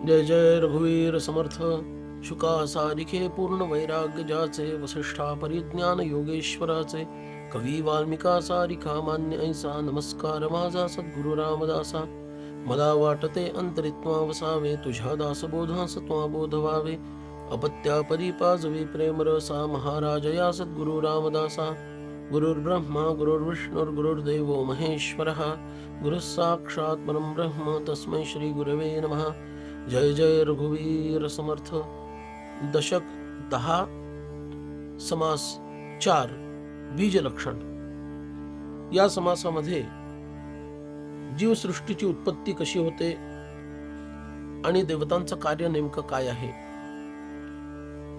जय जय रघुवीर समर्थ शुका सारिखे पूर्ण वैराग्य ज्याचे वसिष्ठा परिज्ञान योगेश्वराचे कवी वाल्मिका सारिखा मान्य ऐसा नमस्कार माझा सद्गुरु रामदासा मला वाटते अंतरित्वा वसावे तुझ्या दासबोधास त्वा बोध व्हावे अपत्या परिपाजवी प्रेम रसा महाराज या सद्गुरु रामदासा गुरुर्ब्रह्मा गुरुर्विष्णुर्गुरुर्देवो महेश्वरः गुरुः साक्षात् परं ब्रह्म तस्मै श्री गुरवे नमः। जय जय रघुवीर समर्थ। दशक 10 समास 4 बीज लक्षण। या समासामध्ये जीवसृष्टीची उत्पत्ती कशी होते आणि देवतांचं कार्य नेमकं काय आहे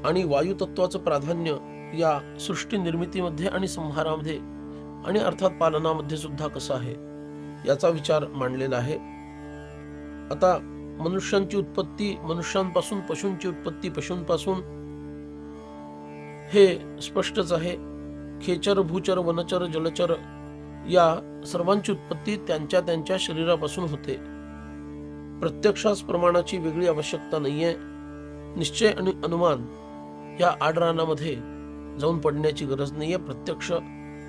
आणि वायू तत्वाचं प्राधान्य या सृष्टी निर्मितीमध्ये आणि संहारामध्ये आणि अर्थात पालनामध्ये सुद्धा कसं आहे याचा विचार मांडलेला आहे। आता मनुष्यांची उत्पत्ती मनुष्यांपासून, पशूंची उत्पत्ती पशूंपासून हे स्पष्टच आहे। खेचर, भूचर, वनचर, जलचर या सर्वांची उत्पत्ती त्यांच्या त्यांच्या शरीरापासून होते। प्रत्यक्षास प्रमाणाची वेगळी आवश्यकता नाहीये। निश्चय आणि अनुमान या आडरानामध्ये जाऊन पडण्याची गरज नाहीये। प्रत्यक्ष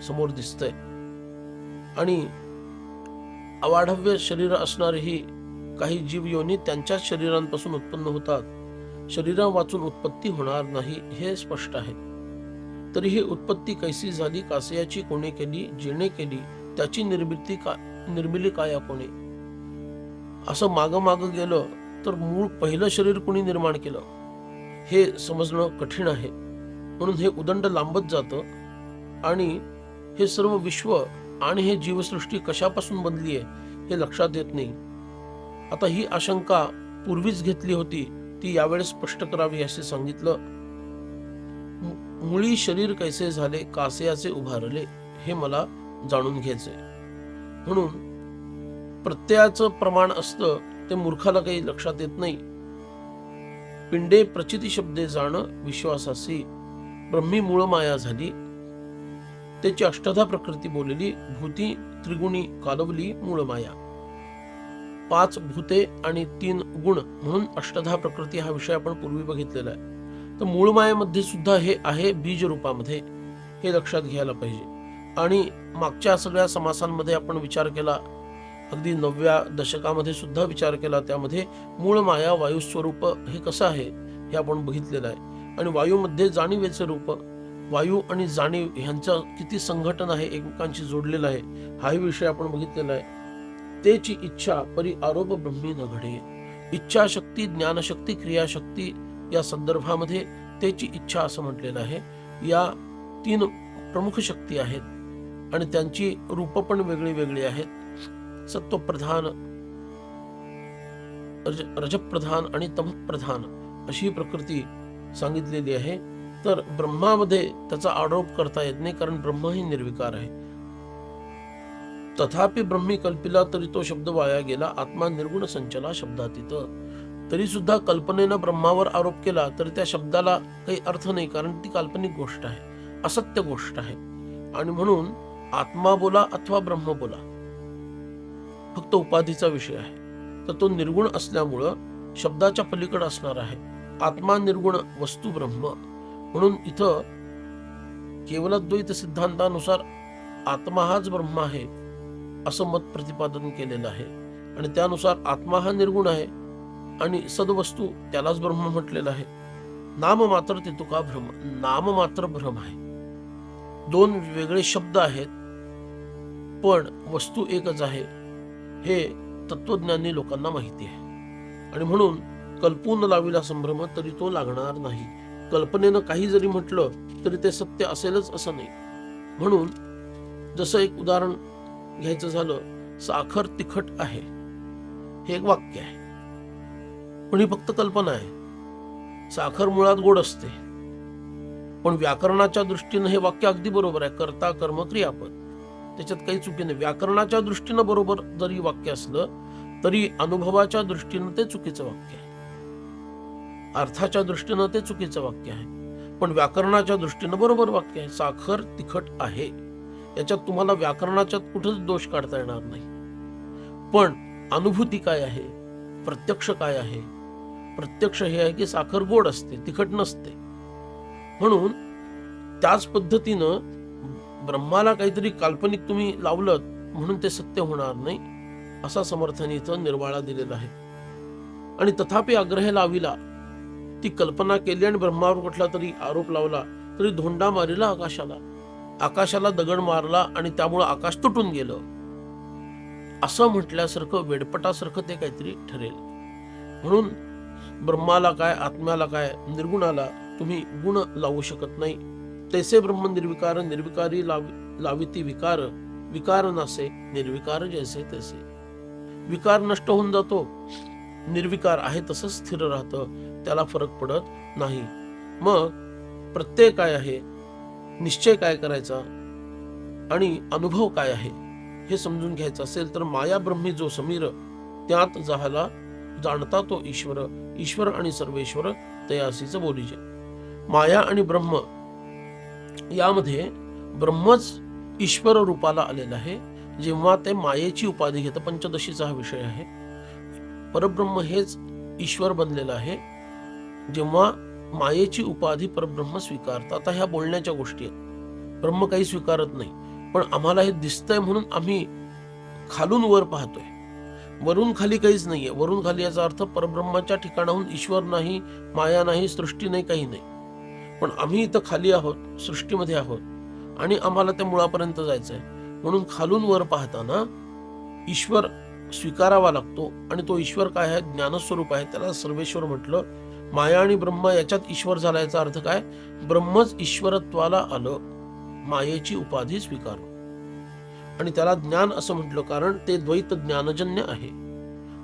समोर दिसतंय आणि अवाढव्य शरीर असणारेही काही जीव योनी त्यांच्याच शरीरांपासून उत्पन्न होतात। शरीरा वाचून उत्पत्ती होणार नाही हे स्पष्ट आहे। तरीही उत्पत्ती कैसी झाली, कासयाची कोणी केली, जेणे केली, त्याची निर्मिली काया कोणी, असं माग गेलं तर मूळ पहिलं शरीर कोणी निर्माण केलं हे समजणं कठीण आहे। म्हणून हे उदंड लांबत जातं आणि हे सर्व विश्व आणि हे जीवसृष्टी कशापासून बनली आहे हे लक्षात येत नाही। आता ही आशंका पूर्वीच घेतली होती ती यावेळेस स्पष्ट करावी असे सांगितलं। मुळी शरीर कैसे झाले, कासयाचे उभारले, हे मला जाणून घ्यायचंय। म्हणून प्रत्ययाचं प्रमाण असतं ते मूर्खाला काही लक्षात येत नाही। पिंडे प्रचिती शब्दे जाण विश्वासासी, ब्रह्मी मूळ माया झाली, त्याची अष्टधा प्रकृती बोलली, भूती त्रिगुणी कालवली मूळ माया। 5 भूते आणि 3 गुण म्हणून अष्टधा प्रकृती हा विषय आपण पूर्वी बघितलेला आहे। तर मूळ मायेमध्ये सुद्धा हे आहे बीज रूपामध्ये, हे लक्षात घ्यायला पाहिजे। आणि मागच्या सगळ्या समासांमध्ये आपण विचार केला, अगदी 9व्या दशकामध्ये सुद्धा विचार केला, त्यामध्ये मूळ माया वायू स्वरूप हे कसं आहे हे आपण बघितलेलं आहे। आणि वायूमध्ये जाणीवेचे रूप, वायू आणि जाणीव ह्यांचं किती संघटन आहे, एकमेकांशी जोडलेलं आहे, हाही विषय आपण बघितलेला आहे। तेची इच्छा परी आरोप ब्रह्मी न घडे, इच्छाशक्ती, ज्ञानशक्ती, क्रियाशक्ती या संदर्भामध्ये तेची इच्छा असं म्हटलेलं आहे। या 3 प्रमुख शक्ती आहेत आणि त्यांची रूप पण वेगळी वेगळी आहेत। सत्वप्रधान, रजप्रधान आणि तमप्रधान अशी प्रकृती सांगितलेली आहे। तर ब्रह्मामध्ये त्याचा आरोप करता येत नाही, कारण ब्रह्म ही निर्विकार आहे। तथापि ब्रह्मी कल्पिला तरी तो शब्द वाया गेला, आत्मा निर्गुण संचला शब्दातीत। तरी सुद्धा कल्पनेनं ब्रह्मावर आरोप केला तरी त्या शब्दाला काही अर्थ नाही, कारण ती काल्पनिक गोष्ट आहे, असत्य गोष्ट आहे। आणि म्हणून आत्मा बोला अथवा ब्रह्म बोला, फक्त उपाधीचा विषय आहे। तर तो निर्गुण असल्यामुळं शब्दाच्या पलीकडे असणार आहे। आत्मा निर्गुण, वस्तू ब्रह्म। म्हणून इथं केवलद्वैत सिद्धांतानुसार आत्मा हाच ब्रह्म आहे असं मत प्रतिपादन केलेलं आहे। आणि त्यानुसार आत्मा हा निर्गुण आहे आणि सद्वस्तू त्यालाच ब्रह्म म्हटलेलं आहे। नाम मात्र ते तुका भ्रम, नाम मात्र भ्रम आहे। 2 वेगळे शब्द आहेत पण वस्तू एकच आहे हे तत्वज्ञानी लोकांना माहिती आहे। आणि म्हणून कल्पून लाविला संभ्रम तरी तो लागणार नाही। कल्पनेनं काही जरी म्हटलं तरी ते सत्य असेलच असं नाही। म्हणून जसं एक उदाहरण घ्यायचं झालं, साखर तिखट आहे हे एक वाक्य आहे, पण ही फक्त कल्पना आहे। साखर मुळात गोड असते, पण व्याकरणाच्या दृष्टीनं हे वाक्य अगदी बरोबर आहे। कर्ता कर्म क्रियापद, त्याच्यात काही चुकी नाही। व्याकरणाच्या दृष्टीनं बरोबर जरी वाक्य असलं तरी अनुभवाच्या दृष्टीनं ते चुकीचं वाक्य आहे, अर्थाच्या दृष्टीनं ते चुकीचं वाक्य आहे। पण व्याकरणाच्या दृष्टीनं बरोबर वाक्य आहे। साखर तिखट आहे, याच्यात तुम्हाला व्याकरणाच्यात कुठेच दोष काढता येणार नाही। पण अनुभूती काय आहे, प्रत्यक्ष काय आहे, प्रत्यक्ष हे आहे की साखर गोड असते, तिखट नसते. म्हणून त्याच पद्धतीनं ब्रह्माला काहीतरी काल्पनिक तुम्ही लावलं म्हणून ते सत्य होणार नाही, असा समर्थन इथं निर्वाळा दिलेला आहे. आणि तथापि आग्रह लाविला, ती कल्पना केली आणि ब्रह्मावर कुठला तरी आरोप लावला तरी धोंडा मारिला आकाशाला, आकाशाला दगड मारला आणि त्यामुळं आकाश तुटून गेलं, असं म्हटल्यासारखं वेडपटासारखं ते काहीतरी ठरेल. म्हणून ब्रह्माला काय, आत्म्याला काय, निर्गुणाला तुम्ही गुण लावू शकत नाही. तैसे ब्रह्म निर्विकार, निर्विकारी लाविती विकार, विकार नसे निर्विकार जैसे तैसे. विकार नष्ट होऊन जातो, निर्विकार आहे तसंच स्थिर राहतं, त्याला फरक पडत नाही. मग प्रत्यय काय आहे, निश्चय काय करायचा आणि अनुभव काय आहे हे समजून घ्यायचं असेल तर माया ब्रह्मी जो समीर, त्यात झाला जाणता तो ईश्वर, ईश्वर आणि सर्वेश्वर तयासीच बोलीचे. माया आणि ब्रह्म यामध्ये ब्रह्मच ईश्वर रूपाला आलेला आहे. जेव्हा ते मायेची उपाधी घेतं, पंचदशीचा हा विषय आहे, परब्रह्म हेच ईश्वर बनलेलं आहे. जेव्हा मायेची उपाधी परब्रह्म स्वीकारतात. आता ह्या बोलण्याच्या गोष्टी आहेत, ब्रह्म काही स्वीकारत नाही, पण आम्हाला हे दिसतंय म्हणून आम्ही खालून वर पाहतोय, वरून खाली काहीच नाहीये. वरून खाली याचा अर्थ परब्रह्माच्या ठिकाणाहून ईश्वर नाही, माया नाही, सृष्टी नाही, काही नाही. पण आम्ही इथं खाली आहोत, सृष्टीमध्ये आहोत आणि आम्हाला त्या मुळापर्यंत जायचंय. म्हणून खालून वर पाहताना ईश्वर स्वीकारावा लागतो आणि तो ईश्वर काय आहे, ज्ञानस्वरूप आहे, त्याला सर्वेश्वर म्हटलं. माया आणि ब्रह्म याच्यात ईश्वर झाला, याचा अर्थ काय, ब्रह्मच ईश्वरत्वाला आलं, मायेची उपाधी स्वीकार. आणि त्याला ज्ञान असं म्हटलं कारण ते द्वैत ज्ञानजन्य आहे.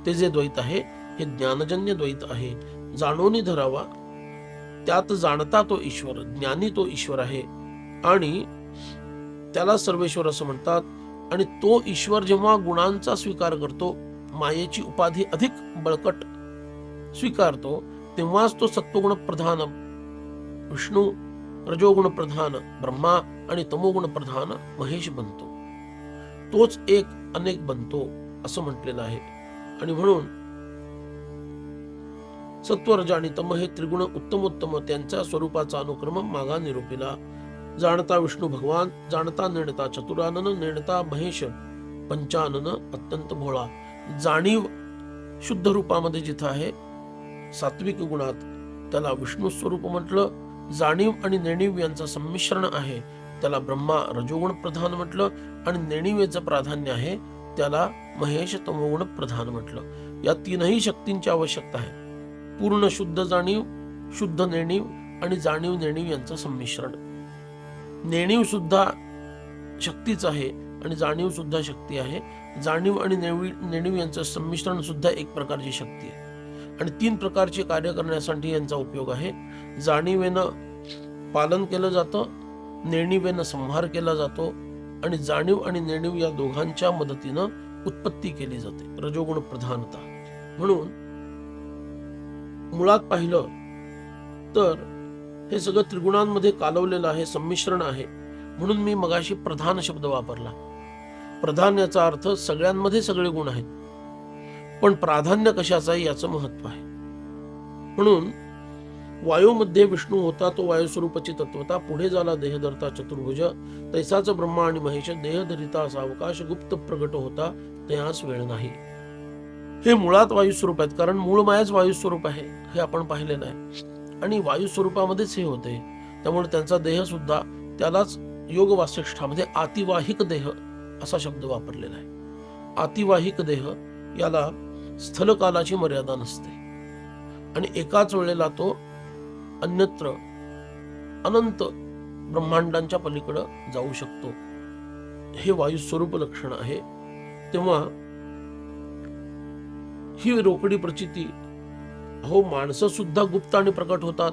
ते जे द्वैत आहे हे ज्ञानजन्य द्वैत आहे. जाणून धरावा, त्यात जाणता तो ईश्वर, ज्ञानी तो ईश्वर आहे आणि त्याला सर्वेश्वर असं म्हणतात. आणि तो ईश्वर जेव्हा गुणांचा स्वीकार करतो, मायेची उपाधी अधिक बळकट स्वीकारतो, तेव्हाच तो सत्वगुण प्रधान विष्णू, रजोगुण प्रधान ब्रह्मा आणि तमोगुण प्रधान महेश बनतो. तोच एक अनेक बनतो असं म्हटलेलं आहे. आणि म्हणून सत्व, रज आणि तम हे त्रिगुण उत्तमोत्तम त्यांच्या स्वरूपाचा अनुक्रम मागा निरूपिला. जाणता विष्णू भगवान, जाणता नेणता चतुरानन, नेणता महेश पंचानन अत्यंत भोळा. जाणीव शुद्ध रूपामध्ये जिथं आहे, सात्विक गुणात, त्याला विष्णू स्वरूप म्हटलं. जाणीव आणि नेणीव यांचं संमिश्रण आहे, त्याला ब्रह्मा रजोगुण प्रधान म्हटलं. आणि नेणिवेचं प्राधान्य आहे, त्याला महेश तमोगुण प्रधान म्हटलं. या तीनही शक्तींची आवश्यकता आहे. पूर्ण शुद्ध जाणीव, शुद्ध नेणीव आणि जाणीव नेणीव यांचं संमिश्रण. नेणीव सुद्धा शक्तीच आहे आणि जाणीव सुद्धा शक्ती आहे. जाणीव आणि नेणीव यांचं संमिश्रण सुद्धा एक प्रकारची शक्ती आहे. आणि तीन प्रकारचे कार्य करण्यासाठी यांचा उपयोग आहे. जाणीवेनं पालन केलं जातं, नेणीवेनं संहार केला जातो आणि जाणीव आणि नेणीव या दोघांच्या मदतीनं उत्पत्ती केली जाते, रजोगुण प्रधानता. म्हणून मुळात पाहिलं तर हे सगळं त्रिगुणांमध्ये कालवलेलं आहे, संमिश्रण आहे. म्हणून मी मगाशी प्रधान शब्द वापरला. प्रधान याचा अर्थ सगळ्यांमध्ये सगळे गुण आहेत, पण प्राधान्य कशाचं आहे याचं महत्व आहे. म्हणून वायूमध्ये विष्णू होता, तो वायू स्वरूपाची तत्वता. पुढे झाला देहधरता चतुर्भुज, तैसाच ब्रह्मा आणि महेश, देहधरिता सावकाश, गुप्त प्रगट होता तयास वेळ नाही. हे मुळात वायू स्वरूप आहेत, कारण मूळ मायाच वायू स्वरूप आहे, हे आपण पाहिलेलं आहे. आणि वायू स्वरूपामध्येच हे होते, त्यामुळे त्यांचा देह सुद्धा, त्यालाच योग वासिष्ठामध्ये आतिवाहिक देह असा शब्द वापरलेला आहे. आतिवाहिक देह याला स्थलकालाची मर्यादा नसते आणि एकाच वेळेला तो अन्यत्र अनंत ब्रह्मांडांच्या पलीकडे जाऊ शकतो. हे वायू स्वरूप लक्षण आहे. तेव्हा ही रोकडी प्रचिती, हो माणसं सुद्धा गुप्त आणि प्रकट होतात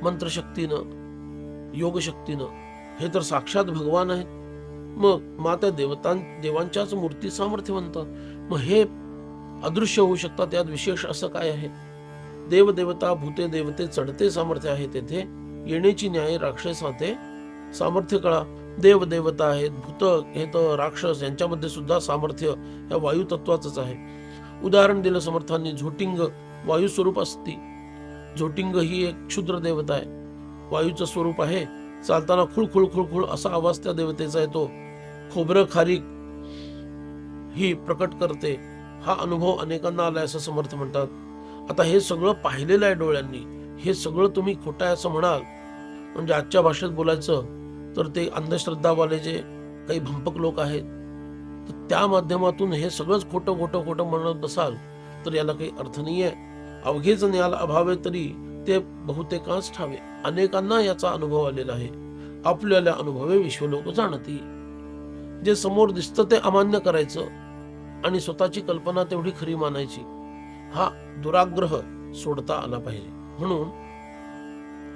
मंत्रशक्तीनं, योगशक्तीनं. हे तर साक्षात भगवान आहेत. मग माता देवांच्याच मूर्ती सामर्थ्यवंत. मग हे अदृश्य होऊ शकतात, यात विशेष असं काय आहे? देवदेवता भूते देवते चढते सामर्थ्य आहे तेथे, येण्याची न्याय राक्षसाते सामर्थ्य कळा. देवदेवता आहेत, भूत हे तर राक्षस, यांच्यामध्ये सुद्धा सामर्थ्य या वायू तत्वाचंच आहे. उदाहरण दिलं समर्थांनी, झोटिंग वायू स्वरूप असती. झोटिंग ही एक क्षुद्र देवता आहे, वायूचं स्वरूप आहे. चालताना खुळखुळ खुळखुळ असा आवाज त्या देवतेचा येतो. खोबरं खारीक ही प्रकट करते. हा अनुभव अनेकांना आलाय असं समर्थ म्हणतात. आता हे सगळं पाहिलेलं आहे डोळ्यांनी. हे सगळं तुम्ही खोटं आहे असं म्हणाल म्हणजे आजच्या भाषेत बोलायचं तर ते अंधश्रद्धावाले जे काही भंपक लोक आहेत, तर त्या माध्यमातून हे सगळंच खोटं खोटं खोटं म्हणत बसाल तर याला काही अर्थ नाहीये. अवघेच ज्ञान अभावे तरी ते बहुतेकांच ठावे. अनेकांना याचा अनुभव आलेला आहे. आपल्याला अनुभवे विश्वलोक जाणती. जे समोर दिसतं ते अमान्य करायचं आणि स्वतःची कल्पना तेवढी खरी मानायची, हा दुराग्रह सोडता आला पाहिजे. म्हणून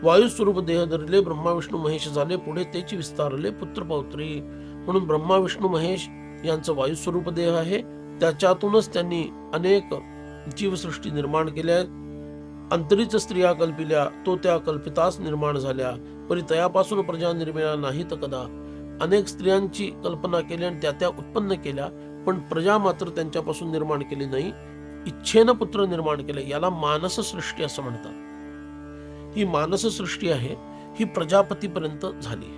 वायू स्वरूप देह धरले, ब्रह्मा विष्णू महेश झाले, पुढे तेची विस्तारले पुत्र पौत्री. म्हणून ब्रह्मा विष्णू महेश यांचं वायू स्वरूप देह आहे. त्याच्यातूनच त्यांनी अनेक जीवसृष्टी निर्माण केल्या. अंतरीच स्त्रिया कल्पिल्या, तो त्या कल्पितास निर्माण झाल्या. परी तयापासून प्रजा निर्मिळा नाही तर कदा. अनेक स्त्रियांची कल्पना केली आणि त्या उत्पन्न केल्या, पण प्रजा मात्र त्यांच्यापासून निर्माण केली नाही. इच्छेनं पुत्र निर्माण केले. याला मानस सृष्टी असं म्हणतात. ही मानस सृष्टी आहे, ही प्रजापतीपर्यंत झाली.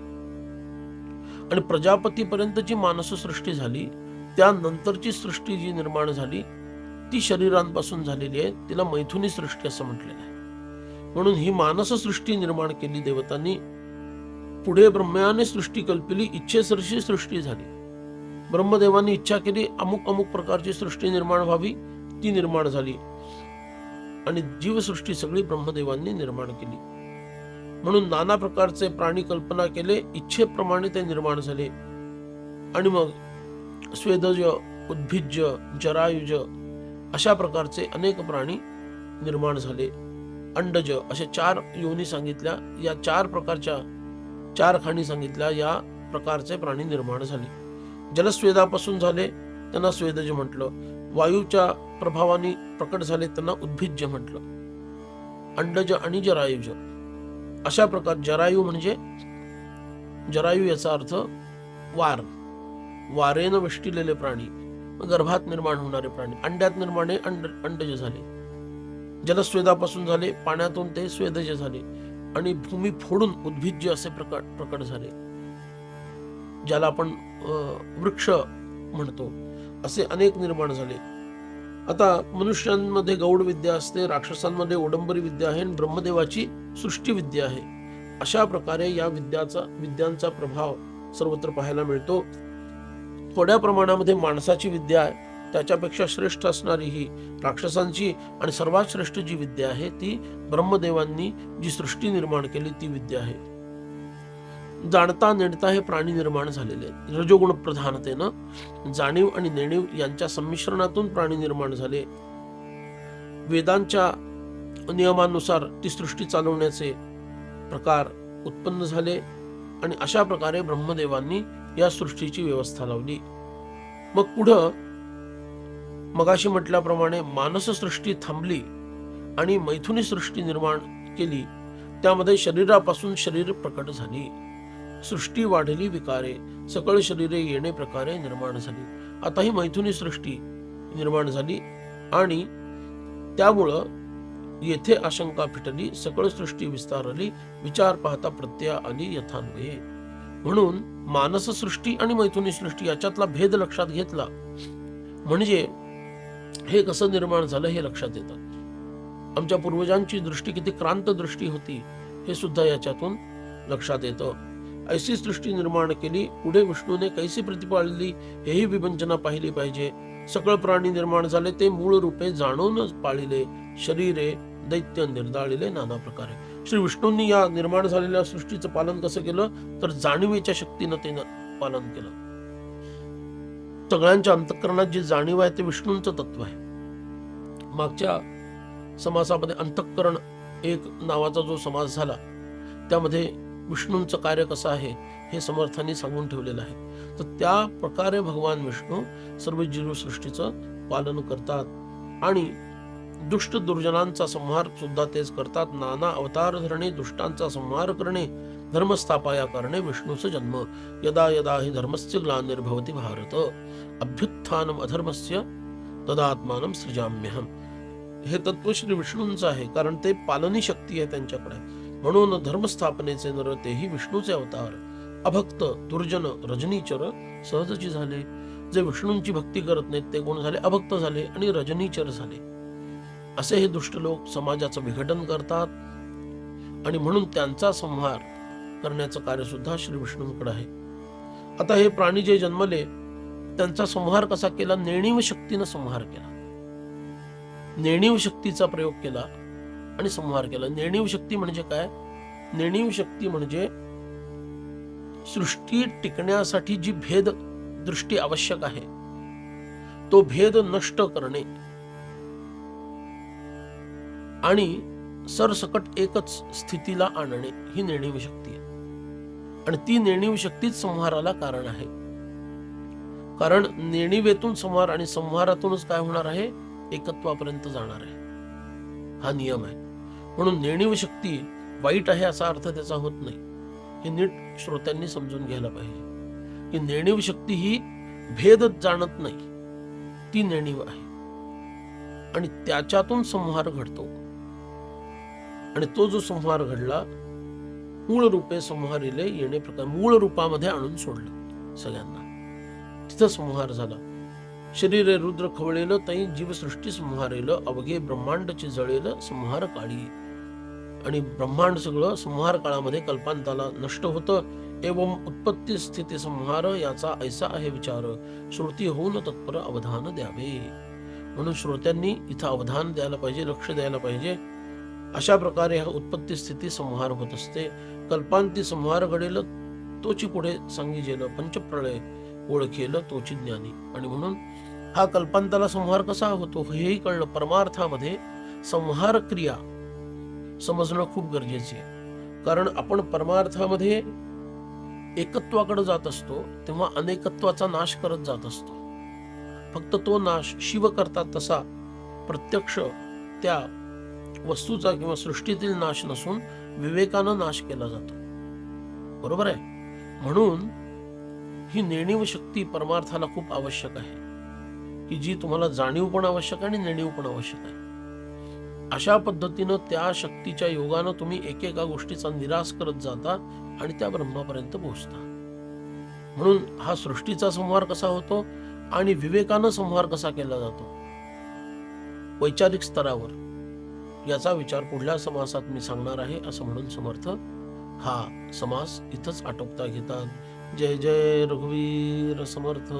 आणि प्रजापतीपर्यंतची मानस सृष्टी झाली. त्यानंतरची सृष्टी जी निर्माण झाली ती शरीरांपासून झालेली आहे. तिला मैथुनी सृष्टी असं म्हटलेलं आहे. म्हणून ही मानस सृष्टी निर्माण केली देवतांनी. पुढे ब्रह्माने सृष्टी कल्पिली, इच्छेसरशी सृष्टी झाली. ब्रह्मदेवांनी इच्छा केली अमुक अमुक प्रकारची सृष्टी निर्माण व्हावी, ती निर्माण झाली. आणि जीवसृष्टी सगळी ब्रह्मदेवांनी निर्माण केली. म्हणून नाना प्रकारचे प्राणी कल्पना केले, इच्छेप्रमाणे ते निर्माण झाले. आणि मग स्वेदज, उद्भिज्ज, जरायुज अशा प्रकारचे अनेक प्राणी निर्माण झाले. अंडज असे 4 योनी सांगितल्या. या 4 प्रकारच्या 4 खाणी सांगितल्या. या प्रकारचे प्राणी निर्माण झाले. जलस्वेदापासून झाले, त्यांना स्वेदज म्हटलं. वायूच्या प्रभावाने प्रकट झाले, त्यांना उद्भिज्ज म्हटलं. अंडज आणि जरायुज अशा प्रकार. जरायू म्हणजे जरायू याचा अर्थ वार, वारेनं वेष्टिलेले प्राणी, गर्भात निर्माण होणारे प्राणी. अंड्यात निर्माण अंडज झाले. जलस्वेदापासून झाले, पाण्यातून ते स्वेदज झाले. आणि भूमी फोडून उद्भिज्ज असे प्रकट झाले, ज्याला आपण वृक्ष म्हणतो. असे अनेक निर्माण झाले. आता मनुष्यांमध्ये गौड विद्या असते, राक्षसांमध्ये ओडंबरी विद्या आहे आणि ब्रह्मदेवाची सृष्टी विद्या आहे. अशा प्रकारे या विद्यांचा प्रभाव सर्वत्र पाहायला मिळतो. थोड्या प्रमाणामध्ये माणसाची विद्या आहे, त्याच्यापेक्षा श्रेष्ठ असणारी ही राक्षसांची आणि सर्वात श्रेष्ठ जी विद्या आहे ती ब्रह्मदेवांनी जी सृष्टी निर्माण केली ती विद्या आहे. जाणता नेणता हे प्राणी निर्माण झालेले आहेत. रजोगुण प्रधानतेनं जाणीव आणि नेणीव यांच्या संमिश्रणातून प्राणी निर्माण झाले. वेदांच्या नियमानुसार ती सृष्टी चालवण्याचे प्रकार उत्पन्न झाले आणि अशा प्रकारे ब्रह्मदेवांनी या सृष्टीची व्यवस्था लावली. मग पुढं मगाशी म्हटल्याप्रमाणे मानस सृष्टी थांबली आणि मैथुनी सृष्टी निर्माण केली. त्यामध्ये शरीरापासून शरीर प्रकट झाली. सृष्टी वाढली विकारे, सकळ शरीरे येणे प्रकारे निर्माण झाली. आता ही मैथुनी सृष्टी निर्माण झाली आणि त्यामुळं येथे आशंका फिटली, सकळ सृष्टी विस्तारली, विचार पाहता प्रत्यय आली यथान्वये. म्हणून मानस सृष्टी आणि मैथुनी सृष्टी याच्यातला भेद लक्षात घेतला म्हणजे हे कसं निर्माण झालं हे लक्षात येतं. आमच्या पूर्वजांची दृष्टी किती क्रांत दृष्टी होती हे सुद्धा याच्यातून लक्षात येतं. ऐसी सृष्टी निर्माण केली. पुढे विष्णूने कैसी प्रतिपाळली हेही विभंजना पाहिली पाहिजे. सकळ प्राणी निर्माण झाले, ते मूळ रूपे जाणूनच पाळिले. शरीरे दैत्य निर्दाळिले नाना प्रकारे. श्री विष्णूंनी या निर्माण झालेल्या सृष्टीचं पालन कसं केलं तर जाणीवेच्या शक्तीनं ते पालन केलं. सगळ्यांच्या अंतःकरणात जी जाणीव आहे ते विष्णूंचं तत्व आहे. मागच्या समासामध्ये अंतःकरण एक नावाचा जो समास झाला त्यामध्ये विष्णूंचं कार्य कसं आहे हे समर्थांनी सांगून ठेवलेलं आहे. तर त्या प्रकारे भगवान विष्णू सर्व जीवसृष्टीचं पालन करतात आणि दुष्ट दुर्जनांचा संहार सुद्धा तेच करतात. नाना अवतार धरणे, दुष्टांचा संहार करणे, धर्मस्थापया करणे विष्णूचा जन्म. यदा यदा हि धर्मस्य ग्लानिर्भवति भारत, अभ्युत्थानम अधर्मस्य तदात्मानं सृजाम्यहम्. हे तत्व श्री विष्णूंचं आहे, कारण ते पालनी शक्ती आहे त्यांच्याकडे. म्हणून धर्मस्थापनेचे नर तेही विष्णूचे अवतार. अभक्त दुर्जन रजनीचर सहजची झाले. जे विष्णूंची भक्ती करत नाहीत ते कोण झाले? अभक्त झाले आणि रजनीचर झाले. असे हे दुष्ट लोक समाजाचं विघटन करतात आणि म्हणून त्यांचा संहार करण्याचं कार्य सुद्धा श्री विष्णूंकडे आहे. आता हे प्राणी जे जन्मले त्यांचा संहार कसा केला? नेणीव शक्तीनं संहार केला. नेणीव शक्तीचा प्रयोग केला आणि संहार केला. नेणीव शक्ती म्हणजे काय? नेणीव शक्ती म्हणजे सृष्टी टिकण्यासाठी जी भेद दृष्टी आवश्यक आहे तो भेद नष्ट करणे आणि सरसकट एकच स्थितीला आणणे ही नेणीव शक्ती आहे. आणि ती नेणीव शक्तीच संहाराला कारण आहे. कारण नेणिवेतून संहार आणि संहारातूनच काय होणार आहे? एकत्वापर्यंत जाणार आहे. हा नियम आहे. म्हणून नेणीव शक्ती वाईट आहे असा अर्थ त्याचा होत नाही. हे नीट श्रोत्यांनी समजून घ्यायला पाहिजे की नेणीव शक्ती ही भेदच जाणत नाही, ती नेणीव आहे आणि त्याच्यातून संहार घडतो. आणि तो जो संहार घडला, मूळ रूपे संहारिले येणे प्रकार, मूळ रूपामध्ये आणून सोडलं सगळ्यांना. तिथं संहार झाला. शरीरे रुद्र खवळेल तई जीवसृष्टी संहारेल, अवघे ब्रह्मांडची जळेल संहार काळी. आणि ब्रह्मांड सगळं संहार काळामध्ये कल्पांताला नष्ट होतं. एवं उत्पत्ती स्थिती संहार याचा ऐसा आहे विचार, श्रुती होऊन तत्पर अवधान द्यावे. म्हणून श्रोत्यांनी इथं अवधान द्यायला पाहिजे, लक्ष द्यायला पाहिजे. अशा प्रकारे हा उत्पत्ती स्थिती संहार होत असते. कल्पांती संहार घडेल तोची पुढे सांगिजेल, पंचप्रळय ओळखेल तोची ज्ञानी. आणि म्हणून हा कल्पांताला संहार कसा होतो हेही कळलं. परमार्थामध्ये संहार क्रिया समजणं खूप गरजेचे आहे. कारण आपण परमार्थामध्ये एकत्वाकडे जात असतो तेव्हा अनेकत्वाचा नाश करत जात असतो. फक्त तो नाश शिव करतात तसा प्रत्यक्ष त्या वस्तूचा किंवा सृष्टीतील नाश नसून विवेकानं नाश केला जातो. बरोबर आहे. म्हणून ही नेणीव शक्ती परमार्थाला खूप आवश्यक आहे, की जी तुम्हाला जाणीव पण आवश्यक आहे आणि नेणीव पण आवश्यक आहे. अशा पद्धतीनं त्या शक्तीच्या योगानं तुम्ही एकेका गोष्टीचा निराश करत जाता आणि त्या ब्रह्मापर्यंत पोहोचता. म्हणून हा सृष्टीचा संहार कसा होतो आणि विवेकानं संहार कसा केला जातो वैचारिक स्तरावर, याचा विचार पुढल्या समासात मी सांगणार आहे. असं म्हणून समर्थ हा समास इथंच आटोपता घेतात. जय जय रघुवीर समर्थ.